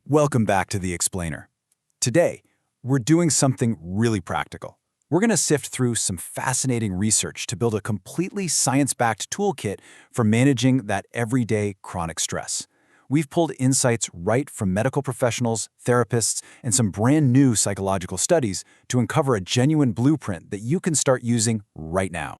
Welcome back to The Explainer. Today, we're doing something really practical. We're going to sift through some fascinating research to build a completely science-backed toolkit for managing that everyday chronic stress. We've pulled insights right from medical professionals, therapists, and some brand new psychological studies to uncover a genuine blueprint that you can start using right now.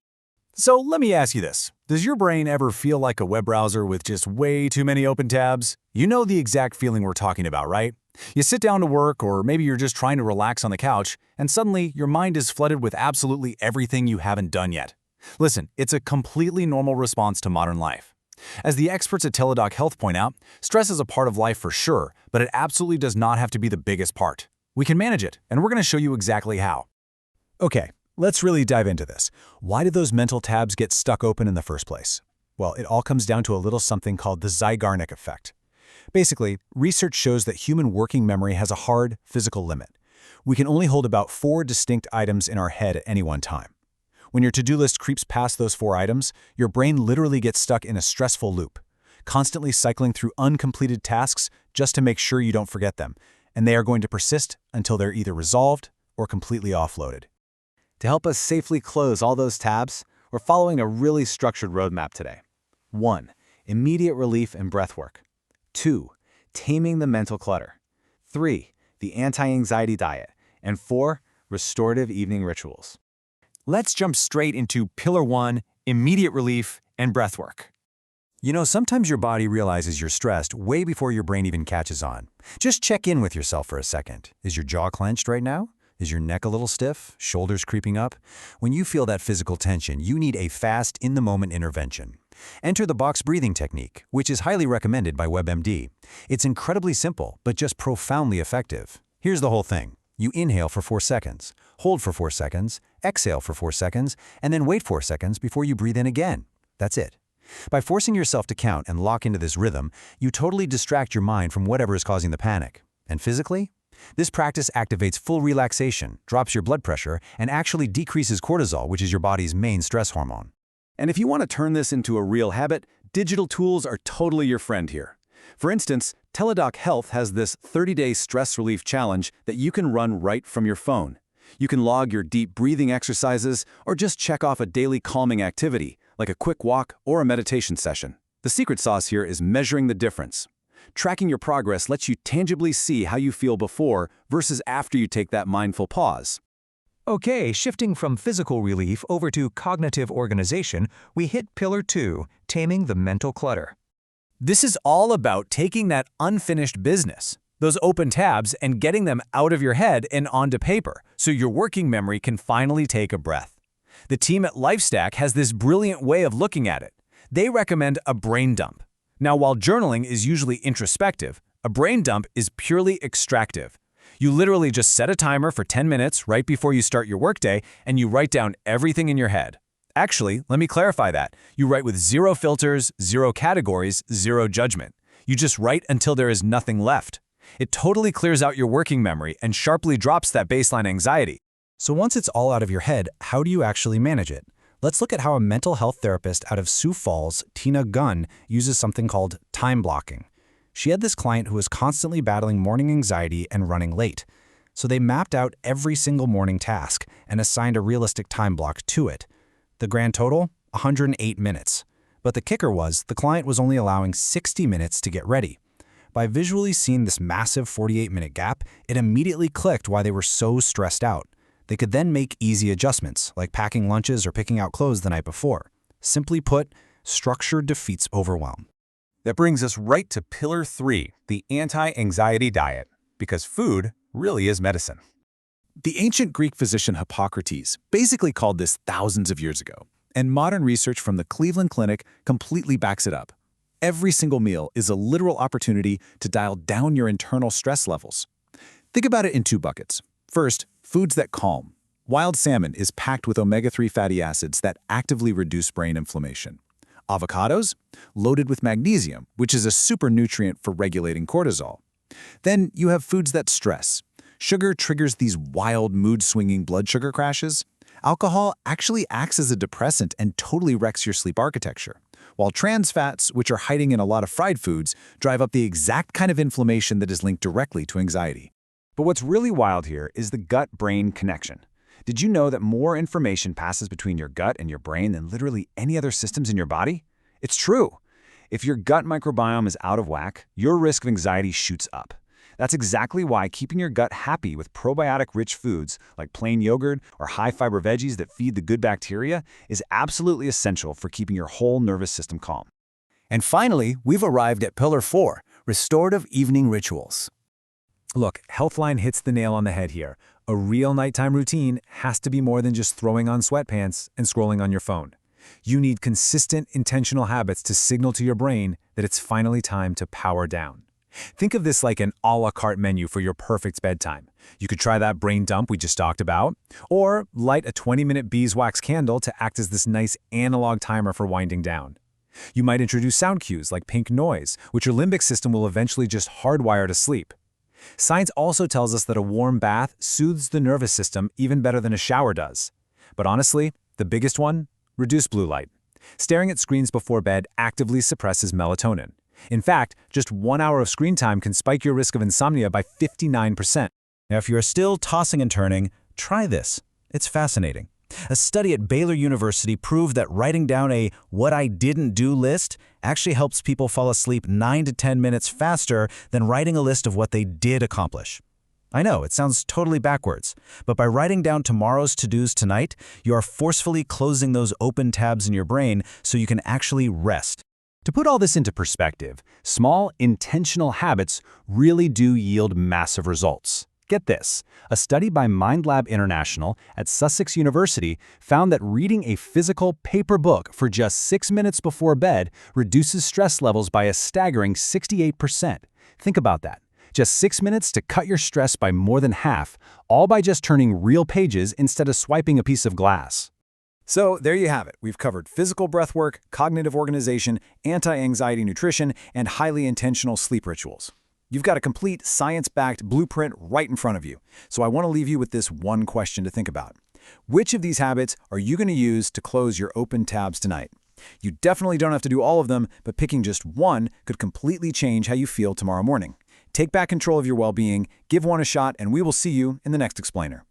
So let me ask you this. Does your brain ever feel like a web browser with just way too many open tabs? You know the exact feeling we're talking about, right? You sit down to work, or maybe you're just trying to relax on the couch, and suddenly your mind is flooded with absolutely everything you haven't done yet. Listen, it's a completely normal response to modern life. As the experts at Teladoc Health point out, stress is a part of life for sure, but it absolutely does not have to be the biggest part. We can manage it, and we're going to show you exactly how. Okay. Let's really dive into this. Why did those mental tabs get stuck open in the first place? Well, it all comes down to a little something called the Zeigarnik effect. Basically, research shows that human working memory has a hard, physical limit. We can only hold about 4 distinct items in our head at any one time. When your to-do list creeps past those 4 items, your brain literally gets stuck in a stressful loop, constantly cycling through uncompleted tasks just to make sure you don't forget them, and they are going to persist until they're either resolved or completely offloaded. To help us safely close all those tabs, we're following a really structured roadmap today. 1. Immediate relief and breathwork. 2. Taming the mental clutter. 3. The anti-anxiety diet. And 4. Restorative evening rituals. Let's jump straight into Pillar 1, immediate relief and breathwork. You know, sometimes your body realizes you're stressed way before your brain even catches on. Just check in with yourself for a second. Is your jaw clenched right now? Is your neck a little stiff? Shoulders creeping up? When you feel that physical tension, you need a fast, in-the-moment intervention. Enter the box breathing technique, which is highly recommended by WebMD. It's incredibly simple, but just profoundly effective. Here's the whole thing. You inhale for 4 seconds, hold for 4 seconds, exhale for 4 seconds, and then wait 4 seconds before you breathe in again. That's it. By forcing yourself to count and lock into this rhythm, you totally distract your mind from whatever is causing the panic. And physically? This practice activates full relaxation, drops your blood pressure, and actually decreases cortisol, which is your body's main stress hormone. And if you want to turn this into a real habit, digital tools are totally your friend here. For instance, Teladoc Health has this 30-day stress relief challenge that you can run right from your phone. You can log your deep breathing exercises or just check off a daily calming activity, like a quick walk or a meditation session. The secret sauce here is measuring the difference. Tracking your progress lets you tangibly see how you feel before versus after you take that mindful pause. Okay, shifting from physical relief over to cognitive organization, we hit Pillar 2, taming the mental clutter. This is all about taking that unfinished business, those open tabs, and getting them out of your head and onto paper, so your working memory can finally take a breath. The team at LifeStack has this brilliant way of looking at it. They recommend a brain dump. Now, while journaling is usually introspective, a brain dump is purely extractive. You literally just set a timer for 10 minutes right before you start your workday, and you write down everything in your head. Actually, let me clarify that. You write with 0 filters, 0 categories, 0 judgment. You just write until there is nothing left. It totally clears out your working memory and sharply drops that baseline anxiety. So once it's all out of your head, how do you actually manage it? Let's look at how a mental health therapist out of Sioux Falls, Tina Gunn, uses something called time blocking. She had this client who was constantly battling morning anxiety and running late. So they mapped out every single morning task and assigned a realistic time block to it. The grand total? 108 minutes. But the kicker was, the client was only allowing 60 minutes to get ready. By visually seeing this massive 48-minute gap, it immediately clicked why they were so stressed out. They could then make easy adjustments, like packing lunches or picking out clothes the night before. Simply put, structure defeats overwhelm. That brings us right to Pillar 3, the anti-anxiety diet, because food really is medicine. The ancient Greek physician Hippocrates basically called this thousands of years ago, and modern research from the Cleveland Clinic completely backs it up. Every single meal is a literal opportunity to dial down your internal stress levels. Think about it in 2 buckets. First, foods that calm. Wild salmon is packed with omega-3 fatty acids that actively reduce brain inflammation. Avocados? Loaded with magnesium, which is a super nutrient for regulating cortisol. Then you have foods that stress. Sugar triggers these wild mood-swinging blood sugar crashes. Alcohol actually acts as a depressant and totally wrecks your sleep architecture. while trans fats, which are hiding in a lot of fried foods, drive up the exact kind of inflammation that is linked directly to anxiety. But what's really wild here is the gut-brain connection. Did you know that more information passes between your gut and your brain than literally any other systems in your body? It's true. If your gut microbiome is out of whack, your risk of anxiety shoots up. That's exactly why keeping your gut happy with probiotic-rich foods like plain yogurt or high-fiber veggies that feed the good bacteria is absolutely essential for keeping your whole nervous system calm. And finally, we've arrived at Pillar 4, Restorative Evening Rituals. Look, Healthline hits the nail on the head here. A real nighttime routine has to be more than just throwing on sweatpants and scrolling on your phone. You need consistent, intentional habits to signal to your brain that it's finally time to power down. Think of this like an a la carte menu for your perfect bedtime. You could try that brain dump we just talked about, or light a 20-minute beeswax candle to act as this nice analog timer for winding down. You might introduce sound cues like pink noise, which your limbic system will eventually just hardwire to sleep. Science also tells us that a warm bath soothes the nervous system even better than a shower does. But honestly, the biggest one? Reduce blue light. Staring at screens before bed actively suppresses melatonin. In fact, just 1 hour of screen time can spike your risk of insomnia by 59%. Now, if you're still tossing and turning, try this. It's fascinating. A study at Baylor University proved that writing down a "what I didn't do" list actually helps people fall asleep 9 to 10 minutes faster than writing a list of what they did accomplish. I know, it sounds totally backwards, but by writing down tomorrow's to-dos tonight, you are forcefully closing those open tabs in your brain so you can actually rest. To put all this into perspective, small, intentional habits really do yield massive results. Get this, a study by MindLab International at Sussex University found that reading a physical paper book for just 6 minutes before bed reduces stress levels by a staggering 68%. Think about that. Just 6 minutes to cut your stress by more than half, all by just turning real pages instead of swiping a piece of glass. So there you have it. We've covered physical breathwork, cognitive organization, anti-anxiety nutrition, and highly intentional sleep rituals. You've got a complete science-backed blueprint right in front of you. So I want to leave you with this one question to think about. Which of these habits are you going to use to close your open tabs tonight? You definitely don't have to do all of them, but picking just one could completely change how you feel tomorrow morning. Take back control of your well-being, give one a shot, and we will see you in the next explainer.